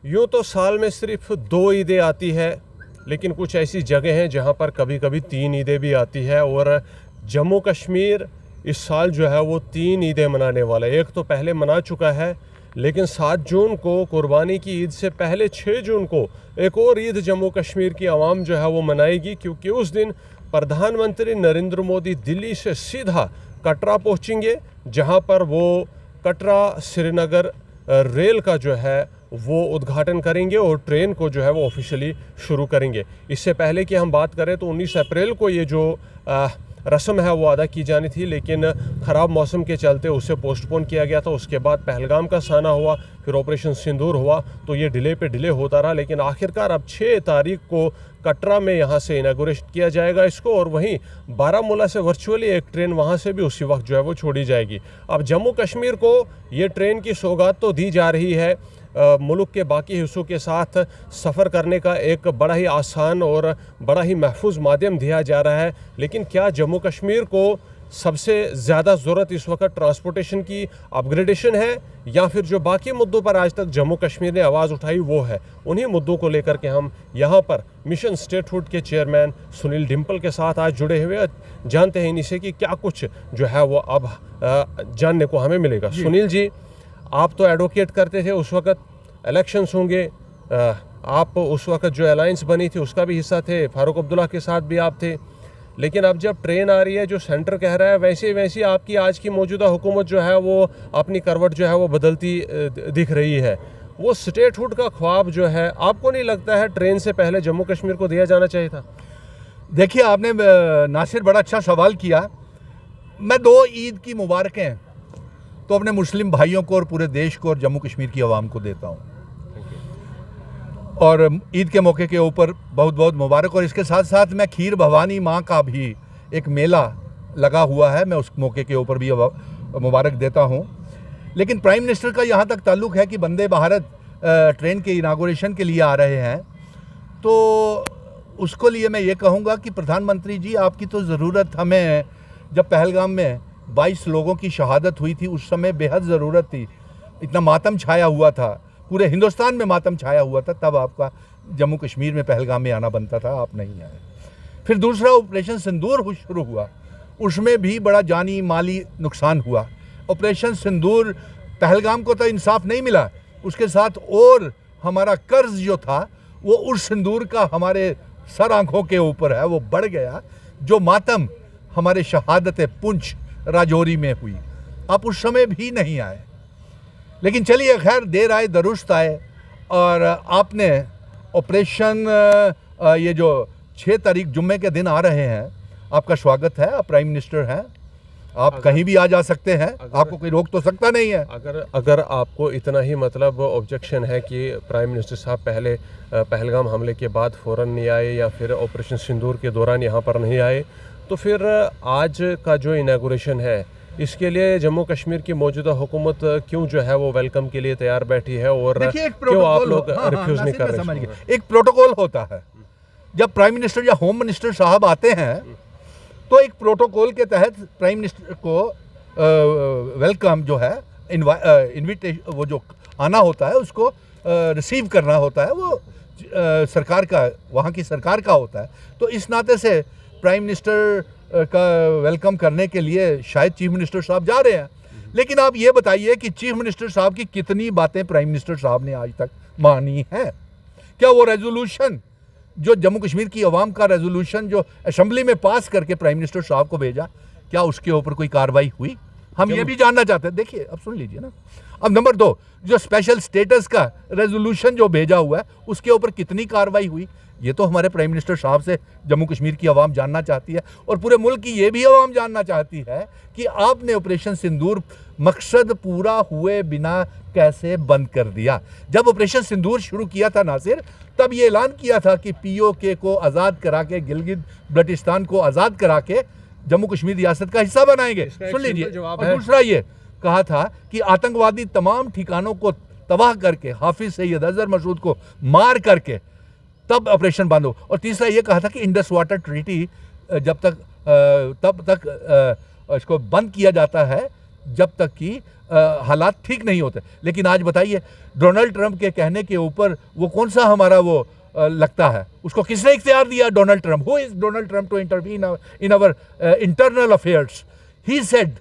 यूँ तो साल में सिर्फ 2 ईदें आती है, लेकिन कुछ ऐसी जगह हैं जहाँ पर कभी कभी 3 ईदें भी आती है। और जम्मू कश्मीर इस साल जो है वो 3 ईदें मनाने वाला है। एक तो पहले मना चुका है, लेकिन 7 जून को कुर्बानी की ईद से पहले 6 जून को एक और ईद जम्मू कश्मीर की आवाम जो है वो मनाएगी, क्योंकि उस दिन प्रधानमंत्री नरेंद्र मोदी दिल्ली से सीधा कटरा पहुँचेंगे, जहाँ पर वो कटरा श्रीनगर रेल का जो है वो उद्घाटन करेंगे और ट्रेन को जो है वो ऑफिशियली शुरू करेंगे। इससे पहले कि हम बात करें तो 19 अप्रैल को ये जो रस्म है वो अदा की जानी थी, लेकिन ख़राब मौसम के चलते उसे पोस्टपोन किया गया था। उसके बाद पहलगाम का साना हुआ, फिर ऑपरेशन सिंदूर हुआ, तो ये डिले पे डिले होता रहा। लेकिन आखिरकार अब 6 तारीख को कटरा में यहाँ से इनागुरेट किया जाएगा इसको, और वहीं बारामूला से वर्चुअली एक ट्रेन वहाँ से भी उसी वक्त जो है वो छोड़ी जाएगी। अब जम्मू कश्मीर को ये ट्रेन की सौगात तो दी जा रही है, मुल्क के बाकी हिस्सों के साथ सफ़र करने का एक बड़ा ही आसान और बड़ा ही महफूज माध्यम दिया जा रहा है। लेकिन क्या जम्मू कश्मीर को सबसे ज़्यादा ज़रूरत इस वक्त ट्रांसपोर्टेशन की अपग्रेडेशन है, या फिर जो बाकी मुद्दों पर आज तक जम्मू कश्मीर ने आवाज़ उठाई वो है? उन्हीं मुद्दों को लेकर के हम यहाँ पर मिशन स्टेटहुड के चेयरमैन सुनील डिम्पल के साथ आज जुड़े हुए, जानते हैं इन्हीं से कि क्या कुछ जो है वो अब जानने को हमें मिलेगा। सुनील जी, आप तो एडवोकेट करते थे, उस वक्त इलेक्शंस होंगे, आप उस वक्त जो अलायंस बनी थी उसका भी हिस्सा थे, फारूक अब्दुल्ला के साथ भी आप थे। लेकिन अब जब ट्रेन आ रही है, जो सेंटर कह रहा है, वैसे वैसे आपकी आज की मौजूदा हुकूमत जो है वो अपनी करवट जो है वो बदलती दिख रही है। वो स्टेटहुड का ख्वाब जो है, आपको नहीं लगता है ट्रेन से पहले जम्मू कश्मीर को दिया जाना चाहिए था? देखिए, आपने नासिर बड़ा अच्छा सवाल किया। मैं 2 ईद की मुबारकें तो अपने मुस्लिम भाइयों को और पूरे देश को और जम्मू कश्मीर की आवाम को देता हूँ, और ईद के मौके के ऊपर बहुत बहुत मुबारक। और इसके साथ साथ मैं खीर भवानी माँ का भी एक मेला लगा हुआ है, मैं उस मौके के ऊपर भी मुबारक देता हूँ। लेकिन प्राइम मिनिस्टर का यहाँ तक ताल्लुक़ है कि वंदे भारत ट्रेन के इनागुरेशन के लिए आ रहे हैं, तो उसको लिए मैं ये कहूँगा कि प्रधानमंत्री जी, आपकी तो ज़रूरत हमें, जब पहलगाम में 22 लोगों की शहादत हुई थी उस समय बेहद ज़रूरत थी। इतना मातम छाया हुआ था, पूरे हिंदुस्तान में मातम छाया हुआ था, तब आपका जम्मू कश्मीर में पहलगाम में आना बनता था, आप नहीं आए। फिर दूसरा ऑपरेशन सिंदूर शुरू हुआ, उसमें भी बड़ा जानी माली नुकसान हुआ। ऑपरेशन सिंदूर, पहलगाम को तो इंसाफ नहीं मिला, उसके साथ और हमारा कर्ज जो था वो उस सिंदूर का हमारे सर आँखों के ऊपर है, वो बढ़ गया। जो मातम हमारे शहादत पुंछ राजौरी में हुई, आप उस समय भी नहीं आए। लेकिन चलिए, खैर, देर आए दुरुस्त आए, और आपने ऑपरेशन ये जो 6 तारीख जुम्मे के दिन आ रहे हैं, आपका स्वागत है। आप प्राइम मिनिस्टर हैं, आप कहीं भी आ जा सकते हैं, आपको कोई रोक तो सकता नहीं है। अगर आपको इतना ही मतलब ऑब्जेक्शन है कि प्राइम मिनिस्टर साहब पहले पहलगाम हमले के बाद फ़ौरन नहीं आए, या फिर ऑपरेशन सिंदूर के दौरान यहाँ पर नहीं आए, तो फिर आज का जो इनागुरेशन है, इसके लिए जम्मू कश्मीर की मौजूदा हुकूमत क्यों जो है वो वेलकम के लिए तैयार बैठी है, और क्यों आप लोग रिफ्यूज़ नहीं कर रहे? एक प्रोटोकॉल होता है, जब प्राइम मिनिस्टर या होम मिनिस्टर साहब आते हैं तो एक प्रोटोकॉल के तहत प्राइम मिनिस्टर को वेलकम जो है, इन्विटेशन, वो जो आना होता है उसको रिसीव करना होता है, वो सरकार का, वहाँ की सरकार का होता है। तो इस नाते से प्राइम मिनिस्टर का वेलकम करने के लिए शायद चीफ मिनिस्टर साहब जा रहे हैं। लेकिन आप ये बताइए कि चीफ मिनिस्टर साहब की कितनी बातें प्राइम मिनिस्टर साहब ने आज तक मानी हैं? क्या वो रेजोल्यूशन, जो जम्मू कश्मीर की आवाम का रेजोल्यूशन जो असेंबली में पास करके प्राइम मिनिस्टर साहब को भेजा, क्या उसके ऊपर कोई कार्रवाई हुई? हम ये भी जानना चाहते हैं। देखिए, अब सुन लीजिए ना। अब नंबर 2, जो स्पेशल स्टेटस का रेजोल्यूशन जो भेजा हुआ है, उसके ऊपर कितनी कार्रवाई हुई? ये तो हमारे प्राइम मिनिस्टर साहब से जम्मू कश्मीर की आवाम जानना चाहती है, और पूरे मुल्क की ये भी आवाम जानना चाहती है कि आपने ऑपरेशन सिंदूर मकसद पूरा हुए बिना कैसे बंद कर दिया। जब ऑपरेशन सिंदूर शुरू किया था नासिर, तब ये ऐलान किया था कि POK को आज़ाद करा के, गिलगित बल्टिस्तान को आज़ाद करा के जम्मू कश्मीर रियासत का हिस्सा बनाएंगे। सुन लीजिए। और दूसरा ये कहा था कि आतंकवादी तमाम ठिकानों को तबाह करके, हाफिज सैयद अजहर मसूद को मार करके तब ऑपरेशन बंद हो। और तीसरा ये कहा था कि इंडस वाटर ट्रीटी जब तक तब तक इसको बंद किया जाता है, जब तक कि हालात ठीक नहीं होते। लेकिन आज बताइए, डोनाल्ड ट्रंप के कहने के ऊपर वो कौन सा हमारा वो लगता है, उसको किसने इख्तियार दिया? Donald Trump. Who is Donald Trump to intervene in our internal affairs? He said,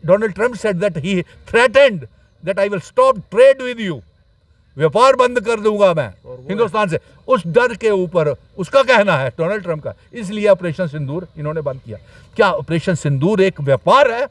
Donald Trump said that he threatened that I will stop trade with you, व्यापार बंद कर दूंगा मैं हिंदुस्तान से। उस डर के ऊपर उसका कहना है, डोनाल्ड ट्रंप का, इसलिए ऑपरेशन सिंदूर इन्होंने बंद किया। क्या ऑपरेशन सिंदूर एक व्यापार है?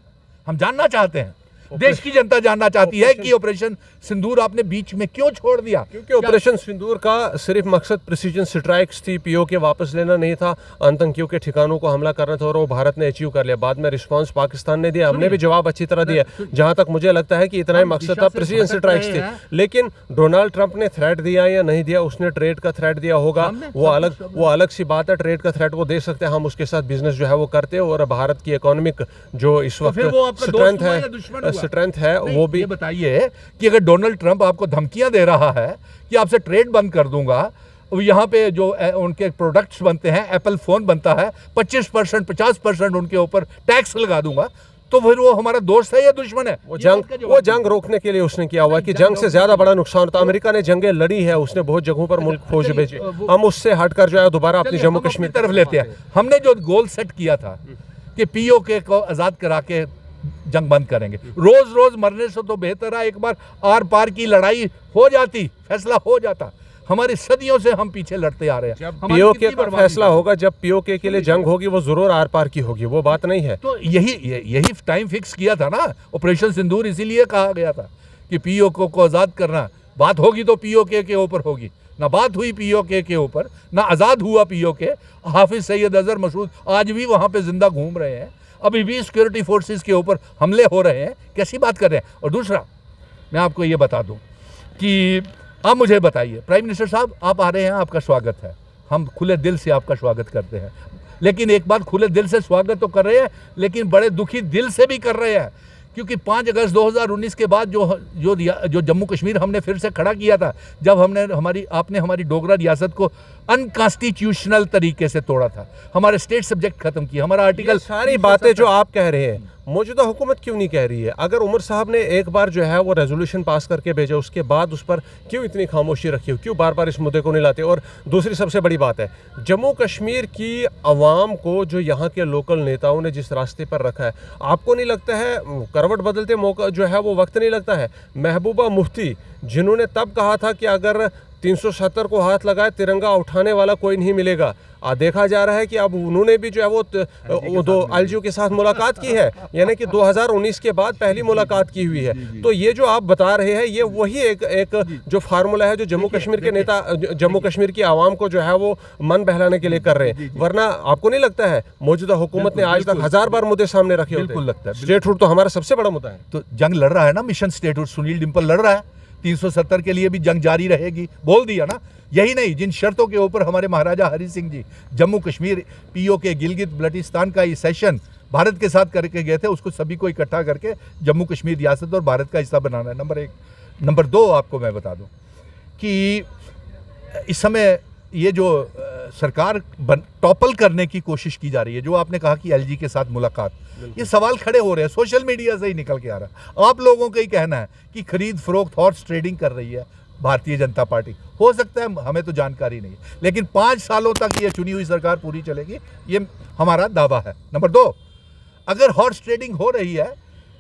हम जानना चाहते हैं, देश की जनता जानना चाहती है कि ऑपरेशन सिंदूर आपने बीच में क्यों छोड़ दिया? क्योंकि ऑपरेशन सिंदूर का सिर्फ मकसद प्रिसीजन स्ट्राइक्स थी, पीओके वापस लेना नहीं था, आतंकियों के ठिकानों को हमला करना था, और वो भारत ने अचीव कर लिया। बाद में रिस्पांस पाकिस्तान ने दिया, हमने भी जवाब अच्छी तरह दिया। जहां तक मुझे लगता है कि इतना ही मकसद था, प्रिसीजन स्ट्राइक्स थी। लेकिन डोनाल्ड ट्रंप ने थ्रेट दिया या नहीं दिया, उसने ट्रेड का थ्रेट दिया होगा, वो अलग सी बात है। ट्रेड का थ्रेट वो दे सकते हैं, हम उसके साथ बिजनेस जो है वो करते हैं, और भारत की इकोनॉमिक जो इस वक्त स्ट्रेंथ है वो भी। ये बताइए कि अगर डोनाल्ड ट्रंप आपको धमकियां दे रहा है कि आपसे ट्रेड बंद कर दूंगा, यहाँ पे जो उनके प्रोडक्ट्स बनते हैं, एप्पल फोन बनता है, 25% 50% उनके ऊपर टैक्स लगा दूंगा, तो फिर वो हमारा दोस्त है या दुश्मन है? वो जंग रोकने के लिए उसने किया हुआ कि जंग से ज्यादा बड़ा नुकसान होता। अमेरिका ने जंगें लड़ी है, उसने बहुत जगहों पर मुल्क फौज भेजी। हम उससे हटकर जो है दोबारा अपनी जम्मू कश्मीर तरफ लेते हैं। हमने जो गोल सेट किया था कि पीओके को आजाद करा के जंग बंद करेंगे, रोज रोज मरने से तो बेहतर है एक बार आर पार की लड़ाई हो जाती, फैसला हो जाता। हमारी सदियों से हम पीछे लड़ते आ रहे हैं। पीओके पर फैसला होगा, जब पीओके के लिए जंग होगी, वो जरूर आर पार की होगी, वो बात नहीं है। तो यही टाइम फिक्स किया था ना ऑपरेशन सिंदूर, इसीलिए कहा गया था कि पीओके को आजाद करना। बात होगी तो पीओके के ऊपर होगी, ना बात हुई पीओके के ऊपर, ना आजाद हुआ पीओके। हाफिज सैयद अजहर मसूद आज भी वहां पे जिंदा घूम रहे हैं, अभी भी सिक्योरिटी फोर्सेस के ऊपर हमले हो रहे हैं। कैसी बात कर रहे हैं? और दूसरा, मैं आपको ये बता दूं कि आप मुझे बताइए, प्राइम मिनिस्टर साहब आप आ रहे हैं, आपका स्वागत है, हम खुले दिल से आपका स्वागत करते हैं। लेकिन एक बात, खुले दिल से स्वागत तो कर रहे हैं, लेकिन बड़े दुखी दिल से भी कर रहे हैं, क्योंकि 5 अगस्त 2019 के बाद जो जम्मू कश्मीर हमने फिर से खड़ा किया था, जब आपने हमारी डोगरा रियासत को अनकॉन्स्टिट्यूशनल तरीके से तोड़ा था, हमारे स्टेट सब्जेक्ट खत्म किया, हमारा आर्टिकल। सारी बातें जो आप कह रहे हैं मौजूदा हुकूमत क्यों नहीं कह रही है? अगर उमर साहब ने एक बार जो है वो रेजोल्यूशन पास करके भेजा, उसके बाद उस पर क्यों इतनी खामोशी रखी हो? क्यों बार बार इस मुद्दे को नहीं लाते? और दूसरी सबसे बड़ी बात है, जम्मू कश्मीर की आवाम को जो यहाँ के लोकल नेताओं ने जिस रास्ते पर रखा है, आपको नहीं लगता है करवट बदलते मौका जो है वो वक्त नहीं लगता है? महबूबा मुफ्ती जिन्होंने तब कहा था कि अगर 370 को हाथ लगाए तिरंगा उठाने वाला कोई नहीं मिलेगा, देखा जा रहा है कि अब उन्होंने भी जो है वो दो एलजीओ के साथ मुलाकात की है, यानी कि 2019 के बाद पहली मुलाकात की हुई है। तो ये जो आप बता रहे हैं, ये वही एक जो फार्मूला है जो जम्मू कश्मीर के नेता, जम्मू कश्मीर की आवाम को जो है वो मन बहलाने के लिए कर रहे हैं। वरना आपको नहीं लगता है मौजूदा हुकूमत ने आज तक 1000 बार मुद्दे सामने रखे होते? बिल्कुल लगता है। स्टेटहुड तो हमारा सबसे बड़ा मुद्दा है। तो जंग लड़ रहा है ना मिशन स्टेटहुड, सुनील डिम्पल लड़ रहा है, 370 के लिए भी जंग जारी रहेगी, बोल दिया ना। यही नहीं, जिन शर्तों के ऊपर हमारे महाराजा हरि सिंह जी जम्मू कश्मीर पीओके गिलगित बल्टिस्तान का ये सेशन भारत के साथ करके गए थे, उसको सभी को इकट्ठा करके जम्मू कश्मीर रियासत और भारत का हिस्सा बनाना है, नंबर 1। नंबर 2 आपको मैं बता दूं कि इस समय ये जो सरकार टॉपल करने की कोशिश की जा रही है, जो आपने कहा कि एलजी के साथ मुलाकात, ये सवाल खड़े हो रहे हैं, सोशल मीडिया से ही निकल के आ रहा है। आप लोगों का ही कहना है कि खरीद फरोख्त हॉर्स ट्रेडिंग कर रही है भारतीय जनता पार्टी। हो सकता है, हमें तो जानकारी नहीं है, लेकिन 5 सालों तक ये चुनी हुई सरकार पूरी चलेगी, ये हमारा दावा है। नंबर 2, अगर हॉर्स ट्रेडिंग हो रही है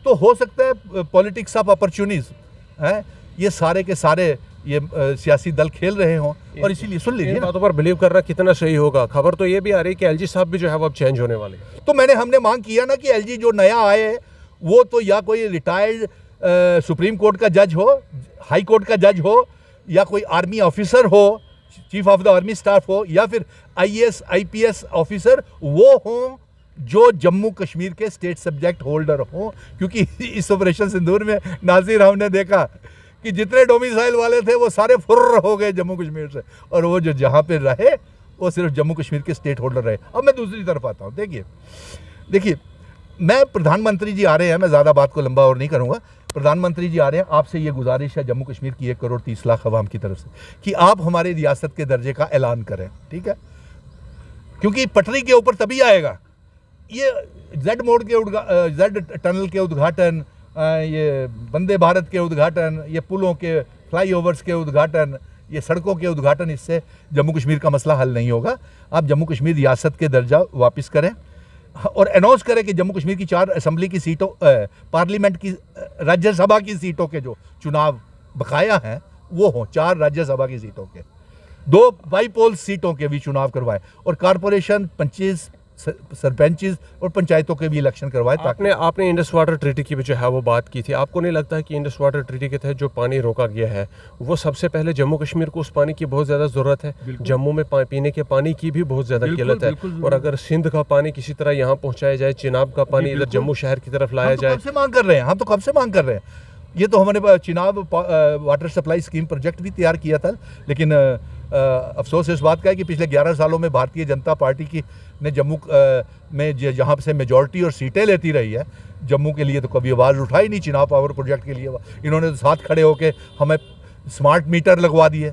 तो हो सकता है पॉलिटिक्स ऑफ अपॉर्चुनिज्म है, ये सारे के सारे ये सियासी दल खेल रहे हों, और इसीलिए सुन लीजिए इन बातों पर बिलीव करना कितना सही होगा। खबर तो ये भी आ रही है कि एलजी साहब भी जो है वो अब चेंज होने वाले हैं। तो हमने मांग किया ना कि एलजी जो नया आए वो तो या कोई रिटायर्ड सुप्रीम कोर्ट का जज हो, हाई कोर्ट का जज हो, या कोई आर्मी ऑफिसर हो, chief of the army staff हो, या फिर आईएएस आईपीएस ऑफिसर वो हों जो जम्मू कश्मीर के स्टेट सब्जेक्ट होल्डर हों। क्योंकि इस ऑपरेशन सिंदूर में नाजिर हमने देखा कि जितने डोमिसाइल वाले थे वो सारे फुर्र हो गए जम्मू कश्मीर से, और वो जो जहाँ पे रहे वो सिर्फ जम्मू कश्मीर के स्टेट होल्डर रहे। अब मैं दूसरी तरफ आता हूँ। देखिए मैं, प्रधानमंत्री जी आ रहे हैं, मैं ज़्यादा बात को लंबा और नहीं करूँगा। प्रधानमंत्री जी आ रहे हैं, आपसे ये गुजारिश है जम्मू कश्मीर की 1,30,00,000 आवाम की तरफ से कि आप हमारी रियासत के दर्जे का ऐलान करें, ठीक है? क्योंकि पटरी के ऊपर तभी आएगा ये जेड टनल के उद्घाटन, ये वंदे भारत के उद्घाटन, ये पुलों के फ्लाईओवर्स के उद्घाटन, ये सड़कों के उद्घाटन, इससे जम्मू कश्मीर का मसला हल नहीं होगा। आप जम्मू कश्मीर रियासत के दर्जा वापस करें और अनाउंस करें कि जम्मू कश्मीर की 4 असेंबली की सीटों, पार्लियामेंट की, राज्यसभा की सीटों के जो चुनाव बकाया हैं वो हों, 4 राज्यसभा की सीटों के, 2 बाईपोल सीटों के भी चुनाव करवाएं और कारपोरेशन, 25 सरपंचेस और पंचायतों के भी इलेक्शन करवाए। आपने इंडस वाटर ट्रीटी की भी जो है वो बात की थी। आपको नहीं लगता है कि इंडस वाटर ट्रीटी के तहत जो पानी रोका गया है वो सबसे पहले जम्मू कश्मीर को उस पानी की बहुत ज़्यादा ज़रूरत है? जम्मू में पीने के पानी की भी बहुत ज़्यादा किल्लत है, और अगर सिंध का पानी किसी तरह यहाँ पहुँचाया जाए, चिनाब का पानी इधर जम्मू शहर की तरफ लाया जाए। हम तो कब से मांग कर रहे हैं। ये तो हमने Chenab water supply scheme project भी तैयार किया था, लेकिन अफसोस इस बात का है कि पिछले 11 सालों में भारतीय जनता पार्टी की ने जम्मू में जहाँ से मेजॉरिटी और सीटें लेती रही है, जम्मू के लिए तो कभी आवाज़ उठाई नहीं। चिनाब पावर प्रोजेक्ट के लिए इन्होंने तो साथ खड़े होकर हमें स्मार्ट मीटर लगवा दिए,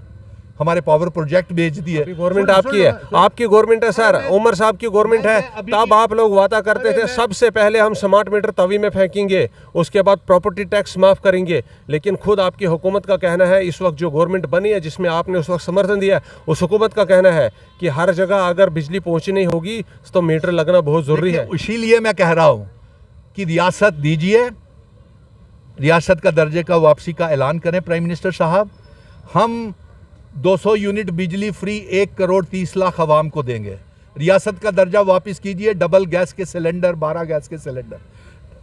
हमारे पावर प्रोजेक्ट बेच दिए। गवर्नमेंट आपकी है, आपकी गवर्नमेंट है सर, उमर साहब की गवर्नमेंट है। तब आप लोग वादा करते थे सबसे पहले हम स्मार्ट मीटर तवी में फेंकेंगे, उसके बाद प्रॉपर्टी टैक्स माफ करेंगे, लेकिन खुद आपकी हुकूमत का कहना है, इस वक्त जो गवर्नमेंट बनी है जिसमें आपने उस वक्त समर्थन दिया, उस हुकूमत का कहना है कि हर जगह अगर बिजली पहुंचनी होगी तो मीटर लगना बहुत ज़रूरी है। इसीलिए मैं कह रहा हूँ कि रियासत दीजिए, रियासत का दर्जे का वापसी का ऐलान करें प्राइम मिनिस्टर साहब। हम 200 यूनिट बिजली फ्री 1 करोड़ 30 लाख आवाम को देंगे। रियासत का दर्जा वापस कीजिए, डबल गैस के सिलेंडर, 12 गैस के सिलेंडर,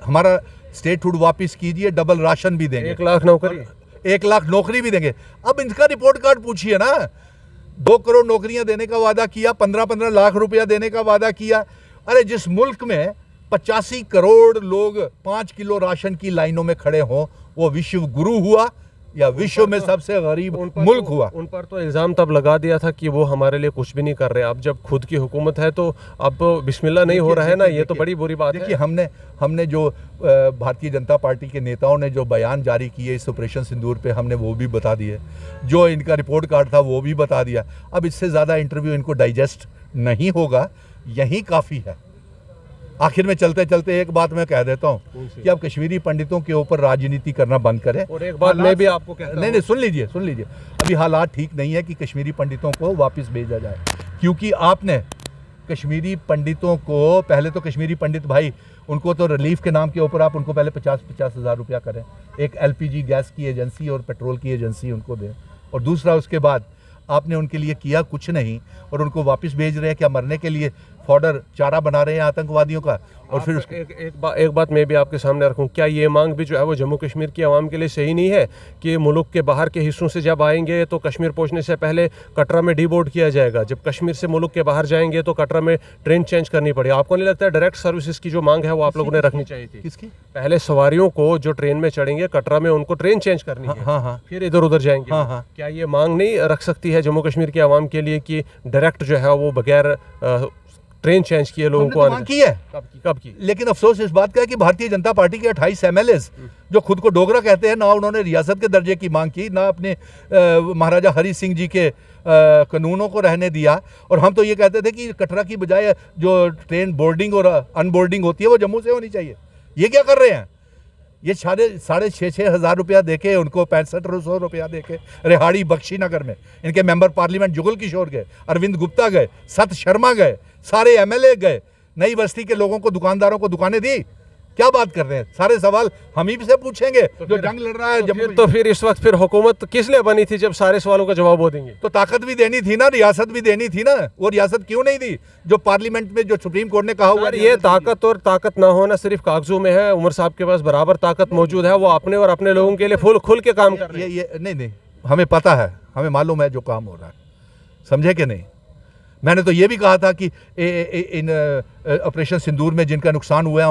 हमारा स्टेटहुड वापस कीजिए, डबल राशन भी देंगे, 1 लाख नौकरी, 1 लाख नौकरी भी देंगे। अब इनका रिपोर्ट कार्ड पूछिए ना, 2 करोड़ नौकरियां देने का वादा किया, 15-15 लाख रुपया देने का वादा किया। अरे जिस मुल्क में 85 करोड़ लोग 5 किलो राशन की लाइनों में खड़े हों, वो विश्व गुरु हुआ या विश्व में सबसे गरीब मुल्क हुआ? उन पर तो इल्ज़ाम तब लगा दिया था कि वो हमारे लिए कुछ भी नहीं कर रहे। अब जब खुद की हुकूमत है तो अब बिस्मिल्लाह नहीं हो रहा है ना, ये तो बड़ी बुरी बात है। देखिए, हमने जो भारतीय जनता पार्टी के नेताओं ने जो बयान जारी किए इस ऑपरेशन सिंदूर पे, हमने वो भी बता दिए, जो इनका रिपोर्ट कार्ड था वो भी बता दिया। अब इससे ज़्यादा इंटरव्यू इनको डाइजेस्ट नहीं होगा, यही काफ़ी है। आखिर में चलते चलते एक बात मैं कह देता हूँ कि आप कश्मीरी पंडितों के ऊपर राजनीति करना बंद करें। और एक बात मैं भी आपको कहता हूं, नहीं, सुन लीजिए, अभी हालात ठीक नहीं है कि कश्मीरी पंडितों को वापस भेजा जाए, क्योंकि आपने कश्मीरी पंडितों को पहले तो कश्मीरी पंडित भाई, उनको तो रिलीफ के नाम के ऊपर आप उनको पहले 50-50 हज़ार रुपया करें, एक LPG गैस की एजेंसी और पेट्रोल की एजेंसी उनको दें, और दूसरा उसके बाद आपने उनके लिए किया कुछ नहीं और उनको वापस भेज रहे हैं, क्या मरने के लिए फॉडर चारा बना रहे हैं आतंकवादियों का? और फिर एक बात मैं भी आपके सामने रखूं, क्या ये मांग भी जो है वो जम्मू कश्मीर की आवाम के लिए सही नहीं है कि मुल्क के बाहर के हिस्सों से जब आएंगे तो कश्मीर पहुंचने से पहले कटरा में डीबोर्ड किया जाएगा, जब कश्मीर से मुल्क के बाहर जाएंगे तो कटरा में ट्रेन चेंज करनी पड़ेगी? आपको नहीं लगता है डायरेक्ट सर्विसेज की जो मांग है वो आप लोगों ने रखनी चाहिए थी? किसकी? पहले सवारियों को जो ट्रेन में चढ़ेंगे कटरा में उनको ट्रेन चेंज करनी है, हाँ, फिर इधर उधर जाएंगे। क्या ये मांग नहीं रख सकती है जम्मू कश्मीर की आवाम के लिए कि डायरेक्ट जो है वो बगैर ट्रेन चेंज किए लोगों को मांग की है? कब की? लेकिन अफसोस इस बात का है कि भारतीय जनता पार्टी के 28 MLAs जो खुद को डोगरा कहते हैं, ना उन्होंने रियासत के दर्जे की मांग की, ना अपने महाराजा हरि सिंह जी के कानूनों को रहने दिया। और हम तो ये कहते थे कि कटरा की बजाय जो ट्रेन बोर्डिंग और अनबोर्डिंग होती है वो जम्मू से होनी चाहिए। ये क्या कर रहे हैं? ये 6,500 हज़ार रुपया देके, उनको 6500 रुपया देके रिहाड़ी बख्शीनगर में इनके मेंबर पार्लियामेंट जुगल किशोर गए, अरविंद गुप्ता गए, सत शर्मा गए, सारे MLA गए, नई बस्ती के लोगों को, दुकानदारों को दुकानें दी। क्या बात कर रहे हैं? सारे सवाल हम ही से पूछेंगे जो जंग लड़ रहा है। तो फिर इस वक्त फिर हुकूमत किस लिए बनी थी जब सारे सवालों का जवाब वो देंगे? तो ताकत भी देनी थी ना, रियासत भी देनी थी ना। वो रियासत क्यों नहीं दी जो पार्लियामेंट में, जो सुप्रीम कोर्ट ने कहा हुआ है? ये ताकत और ताकत ना होना सिर्फ कागजों में है। उमर साहब के पास बराबर ताकत मौजूद है, वो अपने और अपने लोगों के लिए खुल के काम कर रहे हैं। नहीं, हमें पता है, हमें मालूम है जो काम हो रहा है, समझे कि नहीं? मैंने तो ये भी कहा था कि इन ऑपरेशन सिंदूर में जिनका नुकसान हुआ है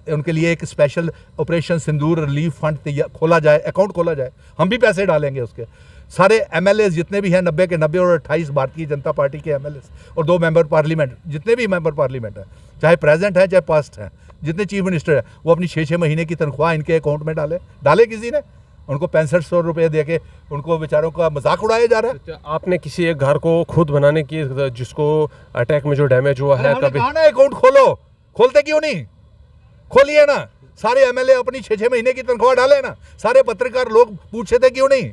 उनके लिए एक स्पेशल ऑपरेशन सिंदूर रिलीफ फंड खोला जाए, अकाउंट खोला जाए, हम भी पैसे डालेंगे उसके। सारे MLAs जितने भी हैं 90 के 90 और 28 भारतीय जनता पार्टी के MLAs और 2 मेंबर पार्लियामेंट, जितने भी मेंबर पार्लियामेंट हैं, चाहे प्रेजेंट है चाहे पास्ट हैं, जितने चीफ मिनिस्टर हैं, वो अपनी 6-6 महीने की तनख्वाह इनके अकाउंट में डाले किसी ने? उनको 6500 रुपये दे के उनको बेचारों का मजाक उड़ाया जा रहा है। आपने किसी एक घर को खुद बनाने की, जिसको अटैक में जो डैमेज हुआ है, कभी अकाउंट खोलो? खोलते क्यों नहीं? खोलिए ना। सारे एमएलए अपनी 6-6 महीने की तनख्वाह डाले ना। सारे पत्रकार लोग पूछे थे क्यों नहीं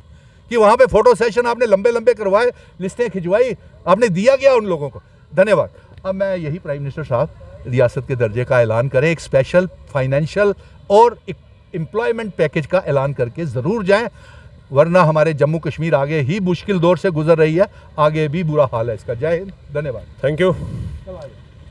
कि वहाँ पे फोटो सेशन आपने लंबे लंबे करवाए, लिस्टें खिंचवाई, आपने दिया क्या उन लोगों को? धन्यवाद। अब मैं यही प्राइम मिनिस्टर साहब रियासत के दर्जे का ऐलान करें, एक स्पेशल फाइनेंशियल और एम्प्लॉयमेंट पैकेज का ऐलान करके ज़रूर जाएं, वरना हमारे जम्मू कश्मीर आगे ही मुश्किल दौर से गुजर रही है, आगे भी बुरा हाल है इसका। जय हिंद, धन्यवाद। Thank you.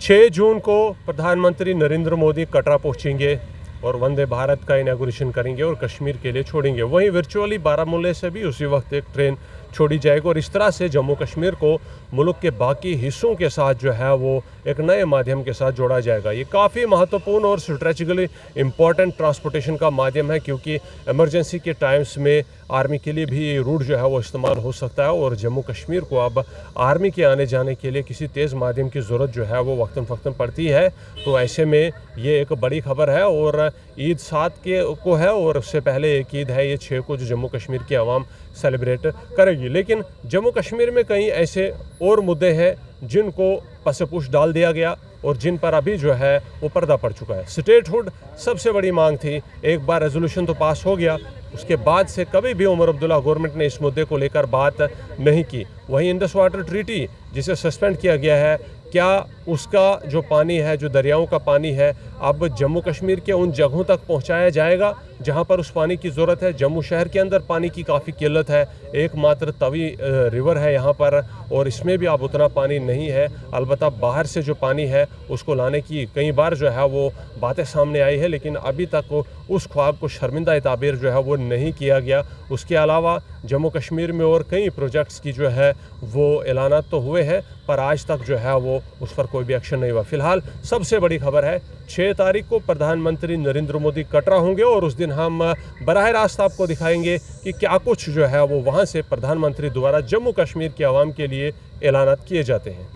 6 जून को प्रधानमंत्री नरेंद्र मोदी कटरा पहुंचेंगे और वंदे भारत का इनॉग्रेशन करेंगे और कश्मीर के लिए छोड़ेंगे। वहीं वर्चुअली बारामूला से भी उसी वक्त एक ट्रेन छोड़ी जाएगी और इस तरह से जम्मू कश्मीर को मुल्क के बाकी हिस्सों के साथ जो है वो एक नए माध्यम के साथ जोड़ा जाएगा। ये काफ़ी महत्वपूर्ण और स्ट्रेटेजिकली इम्पॉर्टेंट ट्रांसपोर्टेशन का माध्यम है, क्योंकि इमरजेंसी के टाइम्स में आर्मी के लिए भी ये रूट जो है वो इस्तेमाल हो सकता है और जम्मू कश्मीर को अब आर्मी के आने जाने के लिए किसी तेज़ माध्यम की ज़रूरत जो है वो वक्तन फ़क्तन पड़ती है। तो ऐसे में ये एक बड़ी खबर है और ईद 7 को है और उससे पहले एक ईद है ये 6 को, जो जम्मू कश्मीर की आवाम सेलिब्रेट करेगी। लेकिन जम्मू कश्मीर में कई ऐसे और मुद्दे हैं जिनको पसपुश डाल दिया गया और जिन पर अभी जो है वो पर्दा पड़ चुका है। स्टेटहुड सबसे बड़ी मांग थी, एक बार रेजोल्यूशन तो पास हो गया, उसके बाद से कभी भी उमर अब्दुल्ला गवर्नमेंट ने इस मुद्दे को लेकर बात नहीं की। वहीं इंडस वाटर ट्रीटी जिसे सस्पेंड किया गया है, क्या उसका जो पानी है, जो दरियाओं का पानी है, अब जम्मू कश्मीर के उन जगहों तक पहुंचाया जाएगा जहां पर उस पानी की ज़रूरत है? जम्मू शहर के अंदर पानी की काफ़ी किल्लत है, एकमात्र तवी रिवर है यहाँ पर और इसमें भी अब उतना पानी नहीं है। अलबत्ता बाहर से जो पानी है उसको लाने की कई बार जो है वो बातें सामने आई है, लेकिन अभी तक उस ख्वाब को शर्मिंदा ताबीर जो है वो नहीं किया गया। उसके अलावा जम्मू कश्मीर में और कई प्रोजेक्ट्स की जो है वो ऐलानात तो हुए हैं, पर आज तक जो है वो उस पर कोई भी एक्शन नहीं हुआ। फिलहाल सबसे बड़ी खबर है 6 तारीख को प्रधानमंत्री नरेंद्र मोदी कटरा होंगे और उस दिन हम बराह रास्त आपको दिखाएंगे कि क्या कुछ जो है वो वहाँ से प्रधानमंत्री द्वारा जम्मू कश्मीर की आवाम के लिए ऐलानात किए जाते हैं।